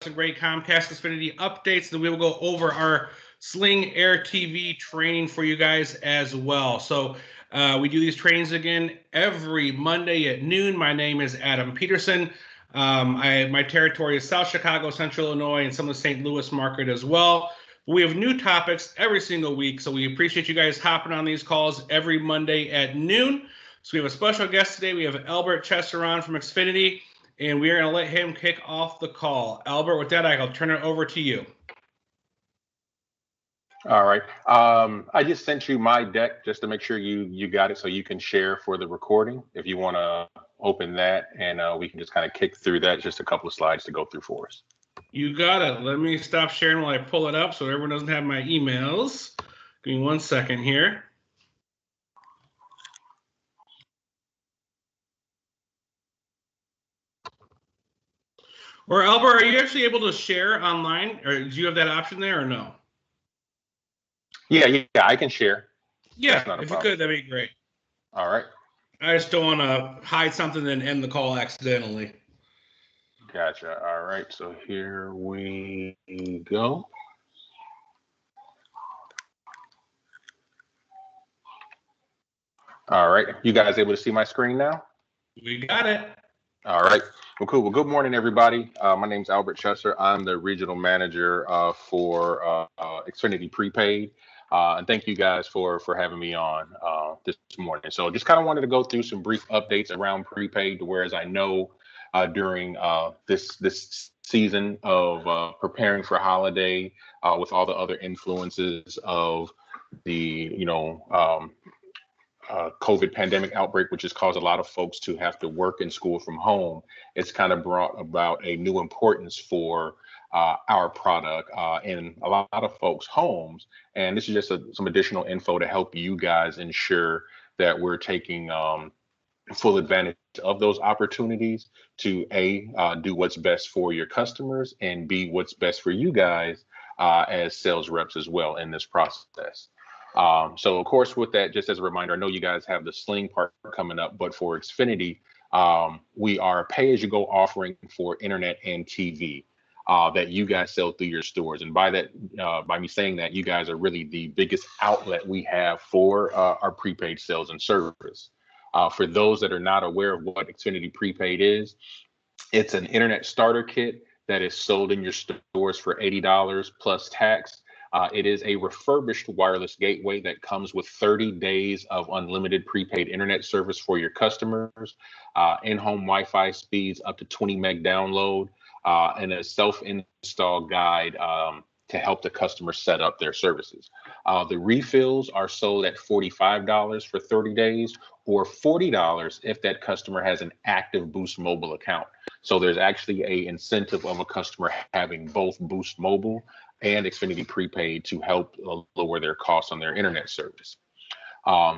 some great Comcast Xfinity updates. Then we will go over our Sling Air TV training for you guys as well. So we do these trainings again every Monday at noon. My name is Adam Peterson. My territory is South Chicago, Central Illinois, and some of the St. Louis market as well. We have new topics every single week, so we appreciate you guys hopping on these calls every Monday at noon. So we have a special guest today. We have Albert Chester on from Xfinity, and we are going to let him kick off the call. Albert, with that, I'll turn it over to you. All right. I just sent you my deck just to make sure you got it so you can share for the recording. If you want to open that, and we can just kind of kick through that, just a couple of slides to go through for us. You got it. Let me stop sharing while I pull it up so everyone doesn't have my emails. Give me 1 second here. Or Albert, are you actually able to share online, or do you have that option there, or no? Yeah, I can share. Yeah, if you could, that'd be great. All right. I just don't want to hide something and end the call accidentally. Gotcha. All right, so here we go. All right, you guys able to see my screen now? We got it. All right. Well, cool. Well, good morning, everybody. My name's Albert Chester. I'm the regional manager for Xfinity Prepaid. And thank you guys for having me on this morning. So just kind of wanted to go through some brief updates around prepaid, whereas I know during this season of preparing for holiday with all the other influences of the, COVID pandemic outbreak, which has caused a lot of folks to have to work and school from home, it's kind of brought about a new importance for our product in a lot of folks' homes. And this is just some additional info to help you guys ensure that we're taking full advantage of those opportunities to do what's best for your customers, and B, what's best for you guys as sales reps as well in this process. So of course, with that, just as a reminder, I know you guys have the Sling part coming up, but for Xfinity, we are a pay-as-you-go offering for internet and TV that you guys sell through your stores. And by that, by me saying that, you guys are really the biggest outlet we have for our prepaid sales and service. For those that are not aware of what Xfinity Prepaid is, it's an internet starter kit that is sold in your stores for $80 plus tax. It is a refurbished wireless gateway that comes with 30 days of unlimited prepaid internet service for your customers, in-home Wi-Fi speeds up to 20 meg download, and a self-install guide to help the customer set up their services. The refills are sold at $45 for 30 days, or $40 if that customer has an active Boost Mobile account. So there's actually an incentive of a customer having both Boost Mobile and Xfinity Prepaid to help lower their costs on their internet service.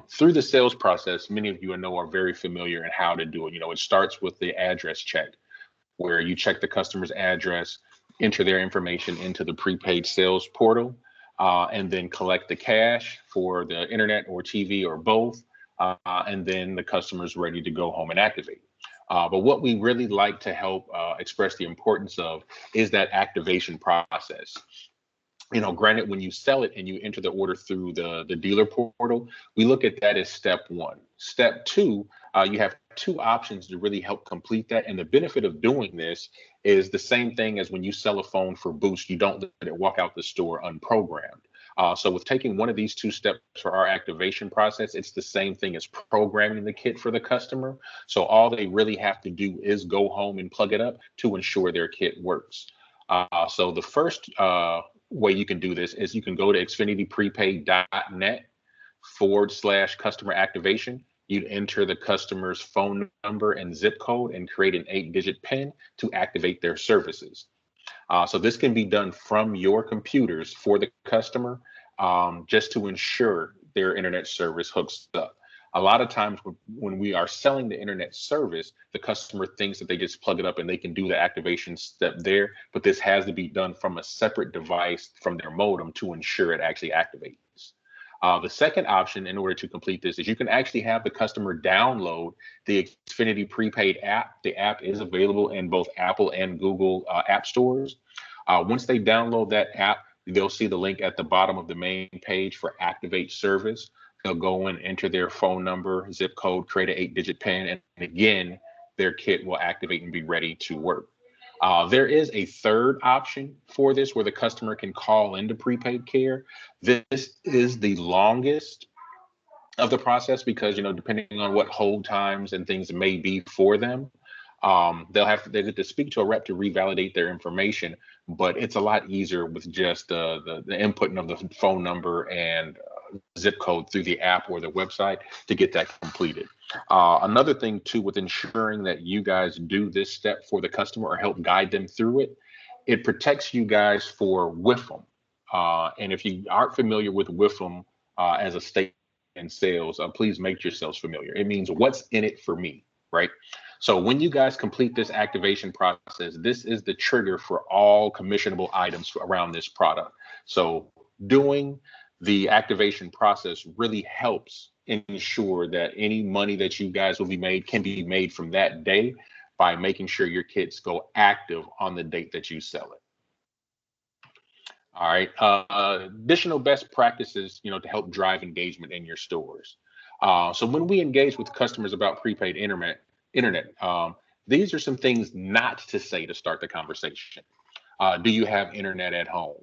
Through the sales process, many of you I know are very familiar in how to do it. It starts with the address check, where you check the customer's address, enter their information into the prepaid sales portal, and then collect the cash for the internet or TV or both, and then the customer's ready to go home and activate. But what we really like to help express the importance of is that activation process. Granted, when you sell it and you enter the order through the dealer portal, we look at that as step one. Step two, you have two options to really help complete that. And the benefit of doing this is the same thing as when you sell a phone for Boost, you don't let it walk out the store unprogrammed. So with taking one of these two steps for our activation process, it's the same thing as programming the kit for the customer. So all they really have to do is go home and plug it up to ensure their kit works. So the first way you can do this is you can go to xfinityprepaid.net/customer activation. You'd enter the customer's phone number and zip code and create an 8-digit PIN to activate their services. So this can be done from your computers for the customer, just to ensure their internet service hooks up. A lot of times when we are selling the internet service, the customer thinks that they just plug it up and they can do the activation step there, but this has to be done from a separate device from their modem to ensure it actually activates. The second option in order to complete this is you can actually have the customer download the Xfinity Prepaid app. The app is available in both Apple and Google app stores. Once they download that app, they'll see the link at the bottom of the main page for Activate Service. They'll go and enter their phone number, zip code, create an 8-digit PIN, and again, their kit will activate and be ready to work. There is a third option for this where the customer can call into prepaid care. This is the longest of the process because, depending on what hold times and things may be for them, they get to speak to a rep to revalidate their information, but it's a lot easier with just the inputting of the phone number and zip code through the app or the website to get that completed. Another thing too, with ensuring that you guys do this step for the customer or help guide them through it, it protects you guys for WIFM. And if you aren't familiar with WIFM as a state in sales, please make yourselves familiar. It means what's in it for me, right? So when you guys complete this activation process, this is the trigger for all commissionable items around this product. So doing the activation process really helps ensure that any money that you guys will be made can be made from that day by making sure your kits go active on the date that you sell it. All right. Additional best practices, to help drive engagement in your stores. So when we engage with customers about prepaid internet, these are some things not to say to start the conversation. Do you have internet at home?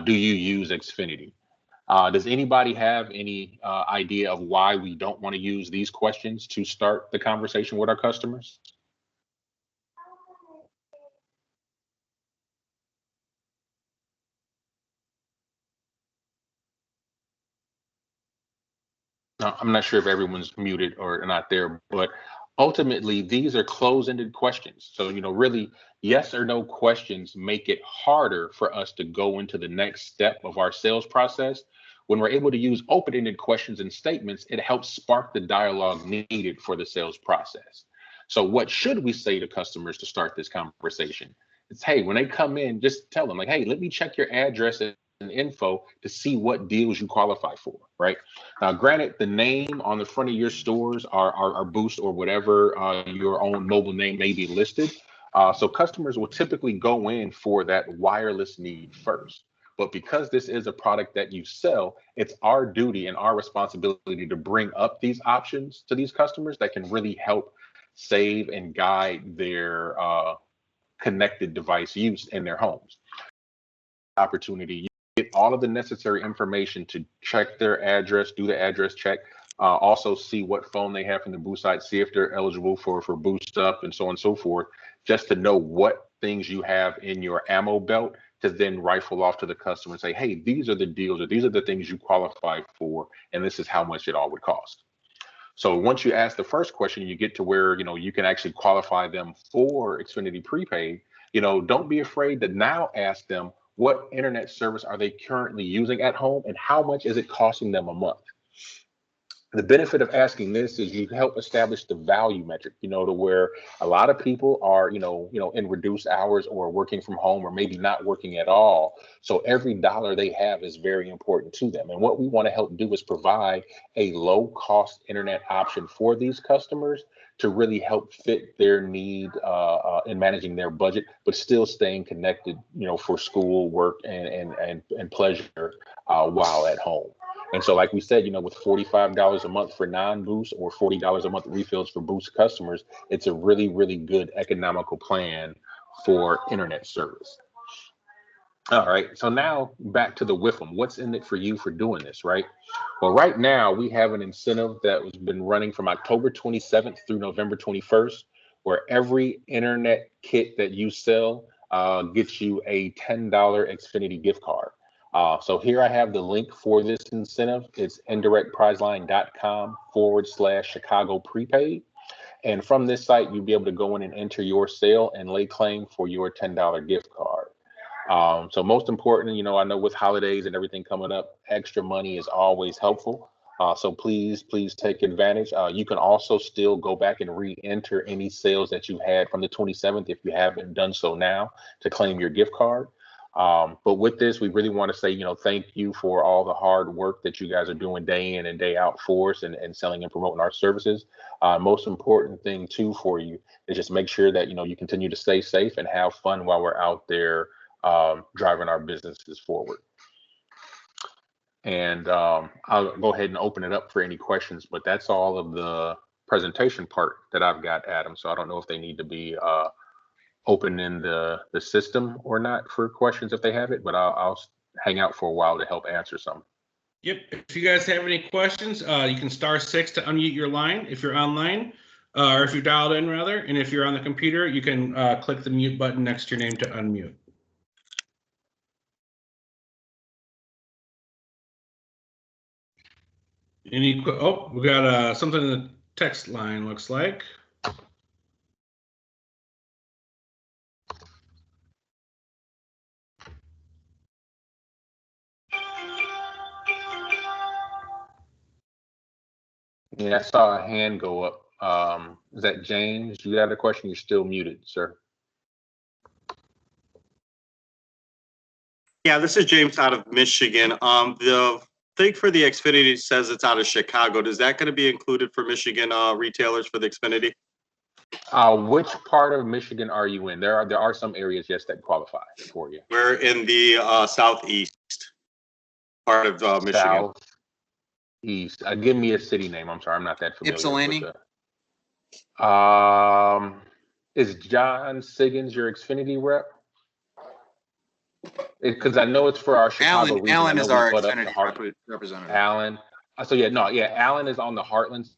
Do you use Xfinity? Does anybody have any idea of why we don't want to use these questions to start the conversation with our customers? I'm not sure if everyone's muted or not there, but ultimately these are close-ended questions. So, really yes or no questions make it harder for us to go into the next step of our sales process. When we're able to use open-ended questions and statements, it helps spark the dialogue needed for the sales process. So what should we say to customers to start this conversation? It's, hey, when they come in, just tell them like, hey, let me check your address and info to see what deals you qualify for, right? Now, granted, the name on the front of your stores are Boost or whatever your own mobile name may be listed. So customers will typically go in for that wireless need first. But because this is a product that you sell, it's our duty and our responsibility to bring up these options to these customers that can really help save and guide their connected device use in their homes. Opportunity, you get all of the necessary information to check their address, do the address check, also see what phone they have from the Boost site, see if they're eligible for Boost Up and so on and so forth, just to know what things you have in your ammo belt to then rifle off to the customer and say, hey, these are the deals or these are the things you qualify for, and this is how much it all would cost. So once you ask the first question, you get to where, you can actually qualify them for Xfinity Prepaid. Don't be afraid to now ask them what internet service are they currently using at home and how much is it costing them a month. The benefit of asking this is you help establish the value metric, to where a lot of people are, in reduced hours or working from home or maybe not working at all. So every dollar they have is very important to them. And what we want to help do is provide a low cost internet option for these customers to really help fit their need in managing their budget, but still staying connected, for school, work, and pleasure while at home. And so, like we said, with $45 a month for non-Boost or $40 a month refills for Boost customers, it's a really, really good economical plan for internet service. All right, so now back to the WIFM. What's in it for you for doing this, right? Well, right now we have an incentive that has been running from October 27th through November 21st, where every internet kit that you sell gets you a $10 Xfinity gift card. So here I have the link for this incentive. It's indirectprizeline.com/Chicago prepaid. And from this site, you'll be able to go in and enter your sale and lay claim for your $10 gift card. So most important, I know with holidays and everything coming up, extra money is always helpful. So please take advantage. You can also still go back and re-enter any sales that you had from the 27th if you haven't done so now to claim your gift card. But with this, we really want to say, thank you for all the hard work that you guys are doing day in and day out for us and selling and promoting our services. Most important thing too for you is just make sure that, you continue to stay safe and have fun while we're out there driving our businesses forward. And I'll go ahead and open it up for any questions, but that's all of the presentation part that I've got, Adam. So I don't know if they need to be open in the system or not for questions if they have it, but I'll hang out for a while to help answer some. Yep. If you guys have any questions, you can *6 to unmute your line if you're online, or if you're dialed in rather. And if you're on the computer, you can click the mute button next to your name to unmute. Oh, we got something in the text line, looks like. Yeah, I saw a hand go up. Is that James? You got a question? You're still muted, sir. Yeah, this is James out of Michigan. The thing for the Xfinity says it's out of Chicago. Is that going to be included for Michigan retailers for the Xfinity? Which part of Michigan are you in? There are some areas, yes, that qualify for you. We're in the southeast part of Michigan. Southeast. Give me a city name. I'm sorry, I'm not that familiar. Ypsilanti. With is John Siggins your Xfinity rep? Because I know it's for our Chicago region. Alan is our Xfinity representative. Alan. So Alan is on the Heartland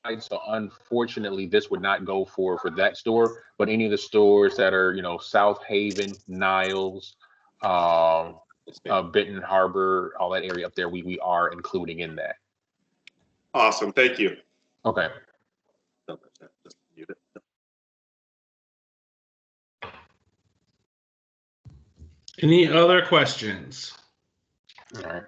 side. So unfortunately, this would not go for that store. But any of the stores that are, South Haven, Niles, Benton Harbor, all that area up there, we are including in that. Awesome. Thank you. Okay. Any other questions? All right.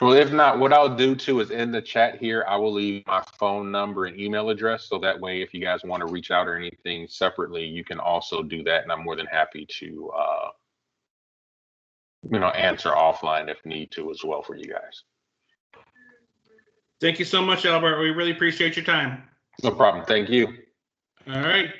Well, if not, what I'll do too is in the chat here, I will leave my phone number and email address. So that way, if you guys want to reach out or anything separately, you can also do that. And I'm more than happy to, answer offline if need to as well for you guys. Thank you so much, Albert. We really appreciate your time. No problem. Thank you. All right.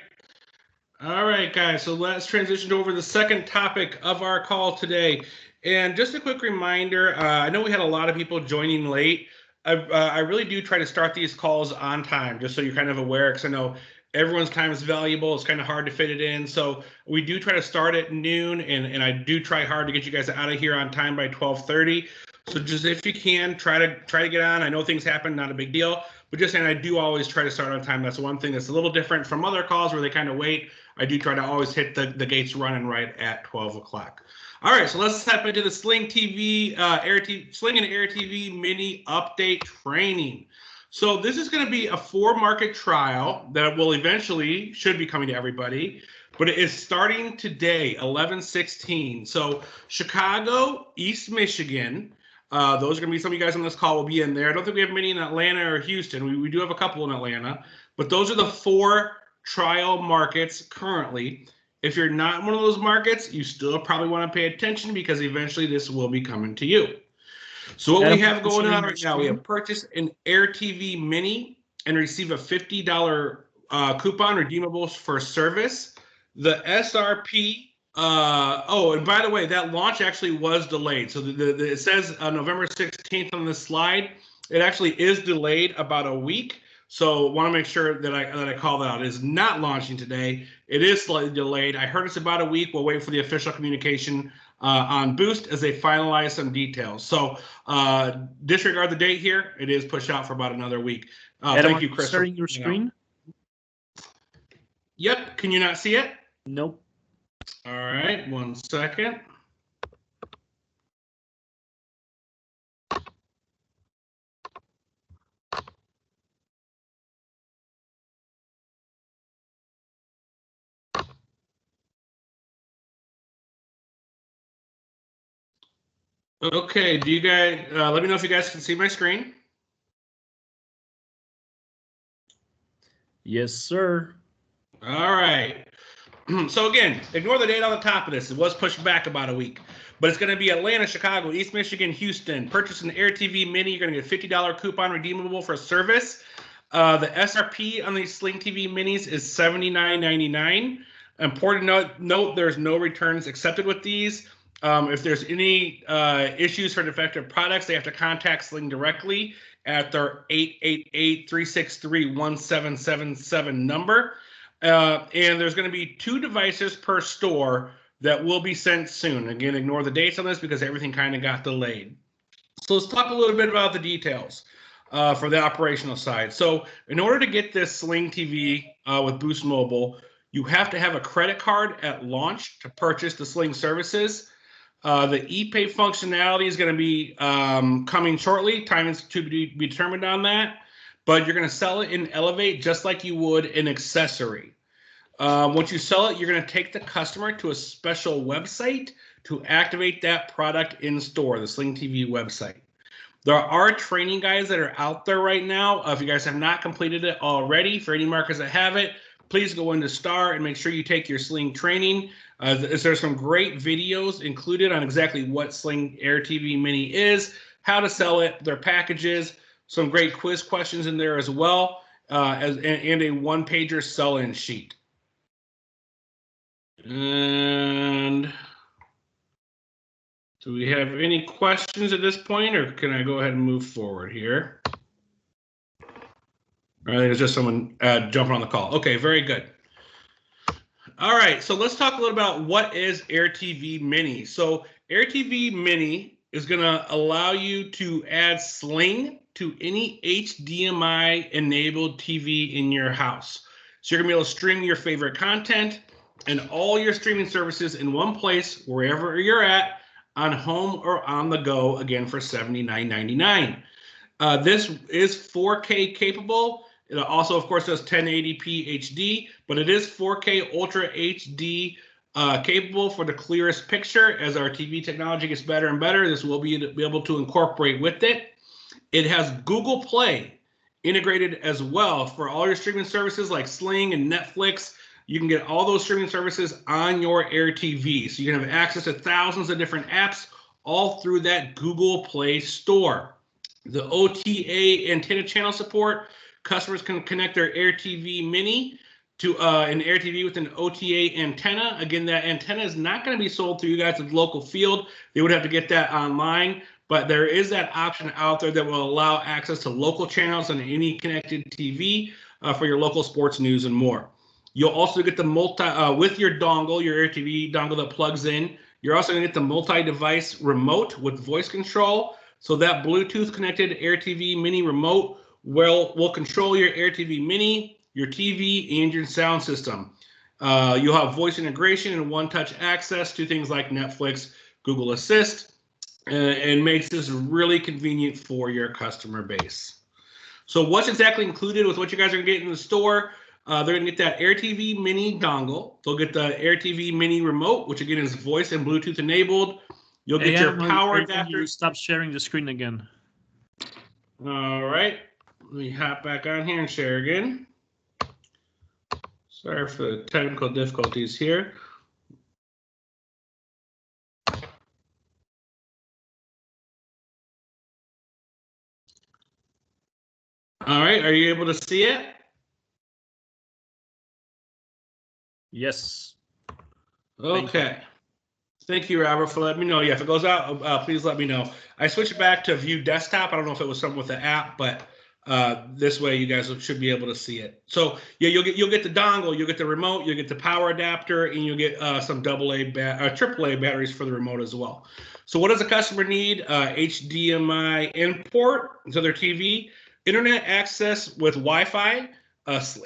All right, guys. So let's transition over to the second topic of our call today. And just a quick reminder, I know we had a lot of people joining late. I really do try to start these calls on time, just so you're kind of aware, because I know everyone's time is valuable. It's kind of hard to fit it in. So we do try to start at noon, and I do try hard to get you guys out of here on time by 12:30. So just if you can, try to get on. I know things happen, not a big deal. But just saying, I do always try to start on time. That's one thing that's a little different from other calls where they kind of wait. I do try to always hit the gates running right at 12 o'clock. All right, so let's step into the Sling TV, Sling and Air TV mini update training. So this is going to be a 4-market trial that will eventually should be coming to everybody, but it is starting today, 11/16. So Chicago, East Michigan. Those are going to be some of you guys on this call will be in there. I don't think we have many in Atlanta or Houston. We do have a couple in Atlanta, but those are the 4 trial markets currently. If you're not in one of those markets, you still probably want to pay attention because eventually this will be coming to you. So what we have going on right now, we have purchase an Air TV Mini and receive a $50 coupon redeemable for service. The SRP, and by the way, that launch actually was delayed. So it says November 16th on this slide. It actually is delayed about a week. So want to make sure that I call that out. It is not launching today. It is slightly delayed. I heard it's about a week. We'll wait for the official communication on Boost as they finalize some details. So disregard the date here. It is pushed out for about another week. Thank you, Chris. Sharing your screen? Yep. Can you not see it? Nope. All right. 1 second. Okay, do you guys, let me know if you guys can see my screen. Yes, sir. All right. So again, ignore the date on the top of this. It was pushed back about a week, but it's going to be Atlanta, Chicago, East Michigan, Houston. Purchase an Air TV Mini. You're going to get a $50 coupon redeemable for service. The SRP on these Sling TV Minis is $79.99. Important note, there's no returns accepted with these. If there's any issues for defective products, they have to contact Sling directly at their 888-363-1777 number. And there's going to be 2 devices per store that will be sent soon. Again, ignore the dates on this because everything kind of got delayed. So let's talk a little bit about the details for the operational side. So in order to get this Sling TV with Boost Mobile, you have to have a credit card at launch to purchase the Sling services. The ePay functionality is going to be coming shortly. Time is to be determined on that. But you're going to sell it in Elevate just like you would an accessory. Once you sell it, you're going to take the customer to a special website to activate that product in store, the Sling TV website. There are training guides that are out there right now. If you guys have not completed it already, for any markets that have it, please go into Star and make sure you take your Sling training. There's some great videos included on exactly what Sling Air TV Mini is, how to sell it, their packages, some great quiz questions in there as well, and a one-pager sell-in sheet. And do we have any questions at this point, or can I go ahead and move forward here? I think it's just someone jumping on the call. Okay, very good. All right, so let's talk a little about what is Air TV Mini. So Air TV Mini is going to allow you to add Sling to any HDMI-enabled TV in your house. So you're going to be able to stream your favorite content and all your streaming services in one place, wherever you're at, on home or on the go, again, for $79.99. This is 4K capable. It also, of course, does 1080p HD, but it is 4K Ultra HD capable for the clearest picture. As our TV technology gets better and better, this will be able to incorporate with it. It has Google Play integrated as well for all your streaming services like Sling and Netflix. You can get all those streaming services on your Air TV. So you can have access to thousands of different apps all through that Google Play store. The OTA antenna channel support. Customers can connect their Air TV Mini to an Air TV with an OTA antenna. Again, that antenna is not going to be sold through you guys at the local field. They would have to get that online, but there is that option out there that will allow access to local channels on any connected TV for your local sports news and more. You'll also get the with your dongle, your Air TV dongle that plugs in. You're also going to get the multi-device remote with voice control. So that Bluetooth connected Air TV Mini remote will control your Air TV Mini, your TV, and your sound system. You'll have voice integration and one-touch access to things like Netflix, Google Assist, and makes this really convenient for your customer base. So what's exactly included with what you guys are going to get in the store? They're going to get that Air TV Mini dongle. They'll get the Air TV Mini remote, which again is voice and Bluetooth enabled. You'll get your power adapter. You stop sharing the screen again. All right. Let me hop back on here and share again. Sorry for the technical difficulties here. All right. Are you able to see it? Yes. Okay. Thank you, Robert, for letting me know. Yeah, if it goes out, please let me know. I switched back to view desktop. I don't know if it was something with the app, but this way you guys should be able to see it. So yeah, you'll get the dongle, you'll get the remote, you'll get the power adapter, and you'll get some AAA batteries for the remote as well. So what does a customer need? HDMI import to their TV, internet access with Wi-Fi,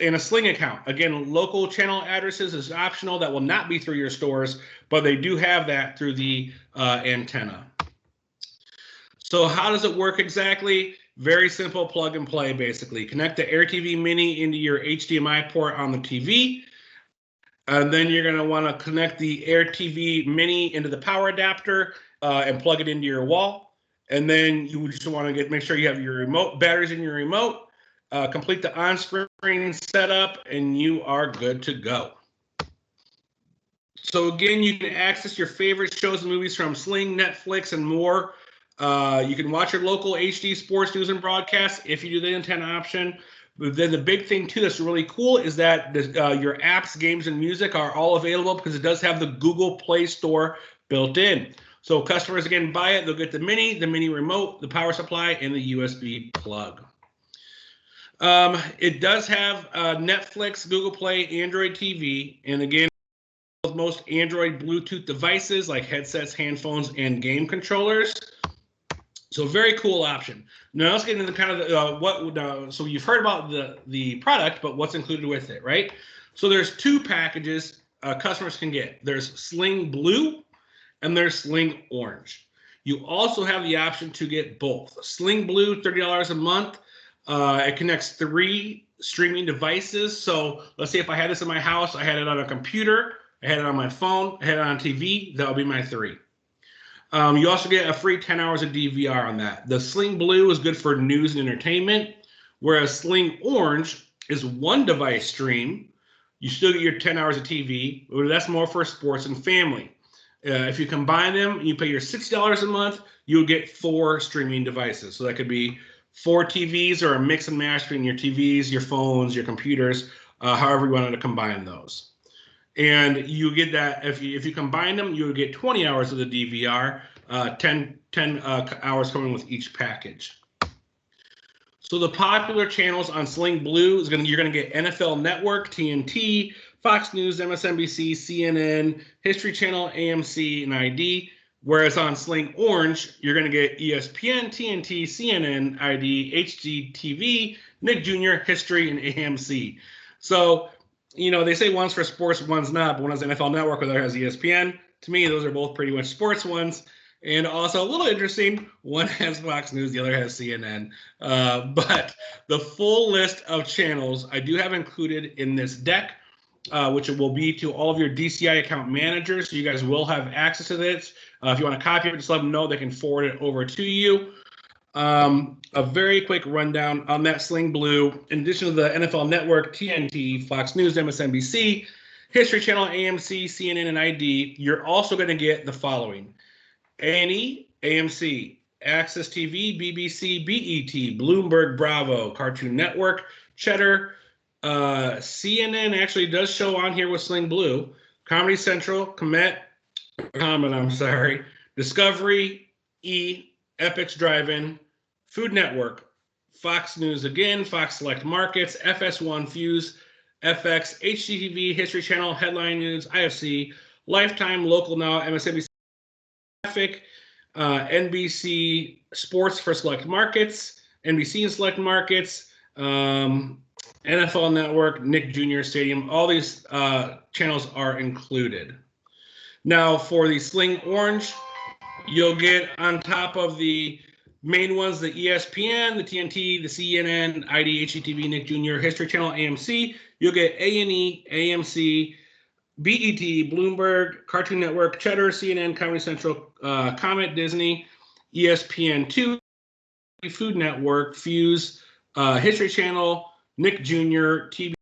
and a Sling account. Again, local channel addresses is optional. That will not be through your stores, but they do have that through the antenna. So how does it work exactly? Very simple plug and play, basically. Connect the Air TV Mini into your HDMI port on the TV. And then you're going to want to connect the Air TV Mini into the power adapter and plug it into your wall. And then you just want to make sure you have your remote batteries in your remote. Complete the on-screen setup, and you are good to go. So again, you can access your favorite shows and movies from Sling, Netflix, and more. You can watch your local HD sports news and broadcasts if you do the antenna option. But then the big thing too that's really cool is that your apps, games, and music are all available because it does have the Google Play Store built in. So customers, again, buy it, they'll get the mini remote, the power supply, and the USB plug. It does have Netflix, Google Play, Android TV, and again, with most Android Bluetooth devices like headsets, handphones, and game controllers. So very cool option. Now let's get into kind of so you've heard about the product, but what's included with it, right? So there's two packages customers can get. There's Sling Blue and there's Sling Orange. You also have the option to get both. Sling Blue, $30 a month. It connects 3 streaming devices. So let's say if I had this in my house, I had it on a computer, I had it on my phone, I had it on TV, that would be my 3. You also get a free 10 hours of DVR on that. The Sling Blue is good for news and entertainment, whereas Sling Orange is 1 device stream. You still get your 10 hours of TV, but that's more for sports and family. If you combine them, you pay your $60 a month, you'll get 4 streaming devices. So that could be 4 TVs or a mix and match between your TVs, your phones, your computers, however you wanted to combine those. And you get that if you combine them, you would get 20 hours of the DVR, 10 hours coming with each package. So the popular channels on Sling Blue you're gonna get NFL Network, TNT, Fox News, MSNBC, CNN, History Channel, AMC, and ID. Whereas on Sling Orange, you're gonna get ESPN, TNT, CNN, ID, HGTV, Nick Jr., History, and AMC. So, they say one's for sports, one's not, but one has NFL Network, the other has ESPN. To me, those are both pretty much sports ones. And also a little interesting, one has Fox News, the other has CNN. But the full list of channels I do have included in this deck, which it will be to all of your DCI account managers. So you guys will have access to this. If you want to copy it, just let them know. They can forward it over to you. A very quick rundown on that Sling Blue. In addition to the NFL Network, TNT, Fox News, MSNBC, History Channel, AMC, CNN, and ID, you're also going to get the following: A&E, AMC, Access TV, BBC, BET, Bloomberg, Bravo, Cartoon Network, Cheddar. CNN actually does show on here with Sling Blue. Comedy Central, Comet, Discovery, Epix Drive-In, Food Network, Fox News again, Fox Select Markets, FS1, Fuse, FX, HGTV, History Channel, Headline News, IFC, Lifetime, Local Now, MSNBC, Traffic, NBC Sports for Select Markets, NBC and Select Markets, NFL Network, Nick Jr. Stadium. All these channels are included. Now for the Sling Orange, you'll get on top of the main ones, the ESPN, the TNT, the CNN, ID, HGTV, Nick Jr., History Channel, AMC. You'll get A&E, AMC, BET, Bloomberg, Cartoon Network, Cheddar, CNN, Comedy Central, Comet, Disney, ESPN2, Food Network, Fuse, History Channel, Nick Jr., TV,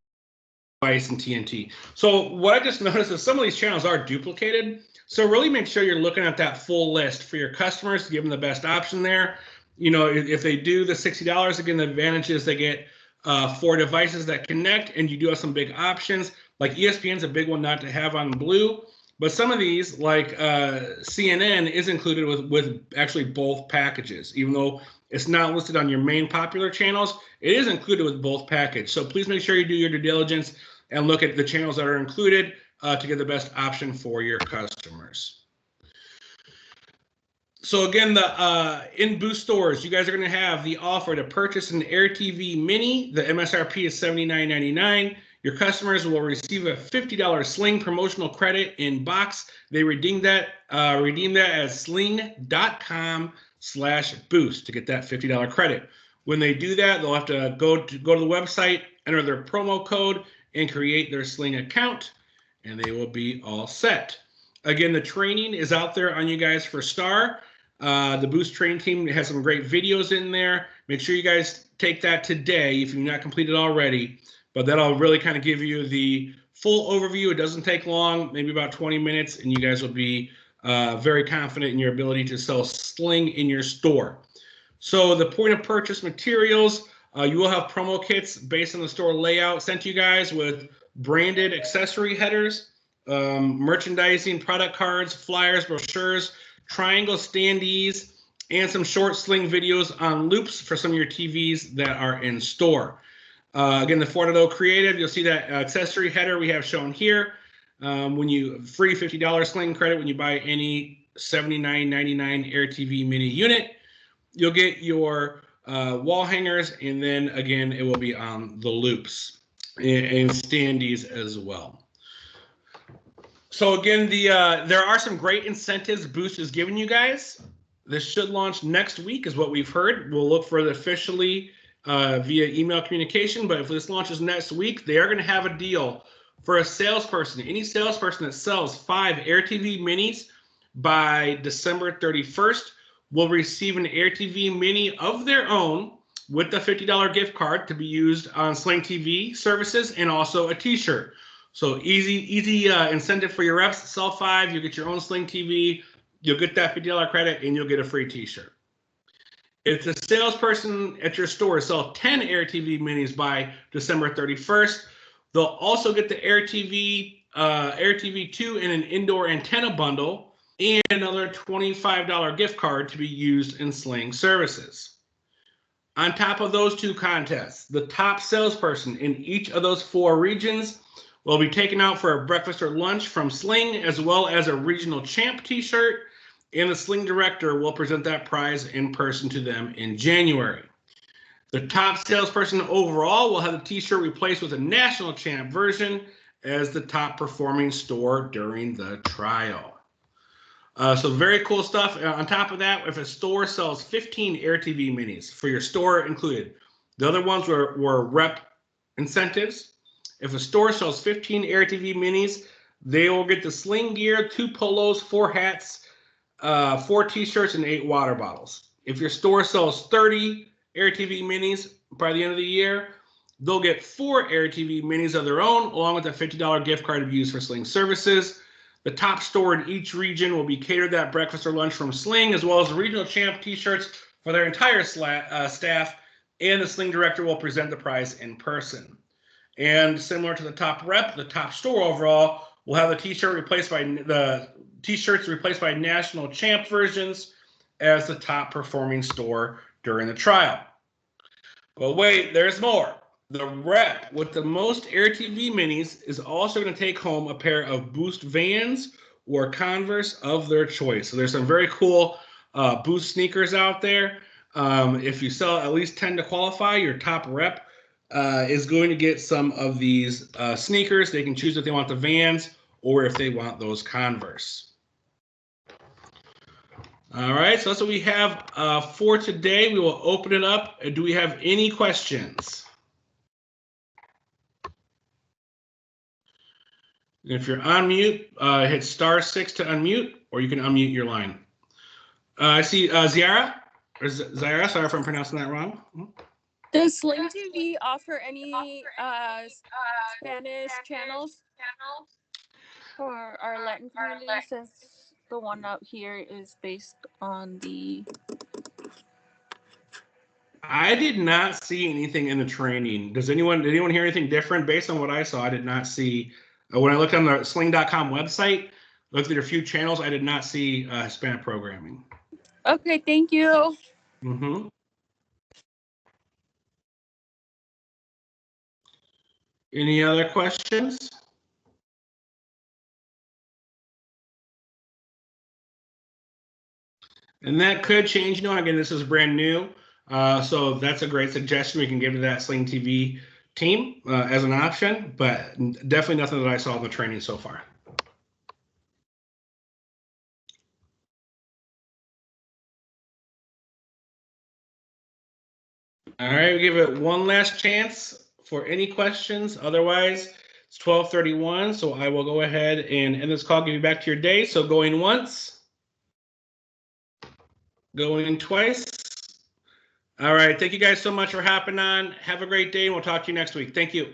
Vice, and TNT. So what I just noticed is some of these channels are duplicated. So really make sure you're looking at that full list for your customers to give them the best option there. If they do the $60, again, the advantage is they get 4 devices that connect, and you do have some big options. Like ESPN's a big one not to have on Blue, but some of these, like CNN, is included with actually both packages. Even though it's not listed on your main popular channels, it is included with both packages. So please make sure you do your due diligence and look at the channels that are included to get the best option for your customers. So again, in Boost stores, you guys are going to have the offer to purchase an Air TV Mini. The MSRP is $79.99. Your customers will receive a $50 Sling promotional credit in box. They redeem that as sling.com/boost to get that $50 credit. When they do that, they'll have to go to the website, enter their promo code, and create their Sling account, and they will be all set. Again, the training is out there on you guys for Star. The Boost training team has some great videos in there. Make sure you guys take that today if you've not completed already. But that'll really kind of give you the full overview. It doesn't take long, maybe about 20 minutes, and you guys will be very confident in your ability to sell Sling in your store. So the point of purchase materials, You will have promo kits based on the store layout sent to you guys with branded accessory headers, merchandising, product cards, flyers, brochures, triangle standees, and some short Sling videos on loops for some of your TVs that are in store. Again, the 4.0 Creative, you'll see that accessory header we have shown here. When you free $50 Sling credit when you buy any $79.99 Air TV mini unit, you'll get your wall hangers, and then again it will be on the loops and standees as well. So again, there are some great incentives Boost is giving you guys. This should launch next week is what we've heard. We'll look for it officially via email communication, but if this launches next week, they are going to have a deal for a salesperson. Any salesperson that sells 5 Air TV minis by December 31st will receive an Air TV mini of their own with the $50 gift card to be used on Sling TV services and also a t-shirt. So easy incentive for your reps. Sell 5, you'll get your own Sling TV, you'll get that $50 credit, and you'll get a free t-shirt. If the salesperson at your store sells 10 Air TV minis by December 31st, they'll also get the Air TV 2 in an indoor antenna bundle and another $25 gift card to be used in Sling services. On top of those 2 contests, the top salesperson in each of those 4 regions will be taken out for a breakfast or lunch from Sling, as well as a regional champ t-shirt, and the Sling director will present that prize in person to them in January. The top salesperson overall will have the t-shirt replaced with a national champ version as the top performing store during the trial. So very cool stuff. On top of that, if a store sells 15 Air TV minis for your store included, the other ones were rep incentives. If a store sells 15 Air TV minis, they will get the Sling gear, 2 polos, 4 hats, 4 t-shirts, and 8 water bottles. If your store sells 30 Air TV minis by the end of the year, they'll get 4 Air TV minis of their own, along with a $50 gift card to be used for Sling services. The top store in each region will be catered that breakfast or lunch from Sling, as well as the regional champ t-shirts for their entire staff, and the Sling director will present the prize in person. And similar to the top rep, the top store overall will have the t-shirts replaced by national champ versions as the top performing store during the trial. But wait, there's more. The rep with the most Air TV minis is also going to take home a pair of Boost Vans or Converse of their choice. So there's some very cool Boost sneakers out there. If you sell at least 10 to qualify, your top rep is going to get some of these sneakers. They can choose if they want the Vans or if they want those Converse. All right, so that's what we have for today. We will open it up. Do we have any questions? If you're on mute, hit *6 to unmute, or you can unmute your line. I see Ziara, or Zaira, sorry if I'm pronouncing that wrong. Does Sling TV offer any Spanish channels for our Latin community, since the one out here is based on the... I did not see anything in the training. Did anyone hear anything different? Based on what I saw, I did not see. When I looked on the Sling.com website, looked at a few channels, I did not see Hispanic programming. Okay, thank you. Mm-hmm. Any other questions? And that could change. Again, this is brand new. So that's a great suggestion we can give to that Sling TV team as an option, but definitely nothing that I saw in the training so far. All right, we give it one last chance for any questions. Otherwise, it's 12:31, so I will go ahead and end this call, give you back to your day. So going once, going twice. All right, thank you guys so much for hopping on. Have a great day, and we'll talk to you next week. Thank you.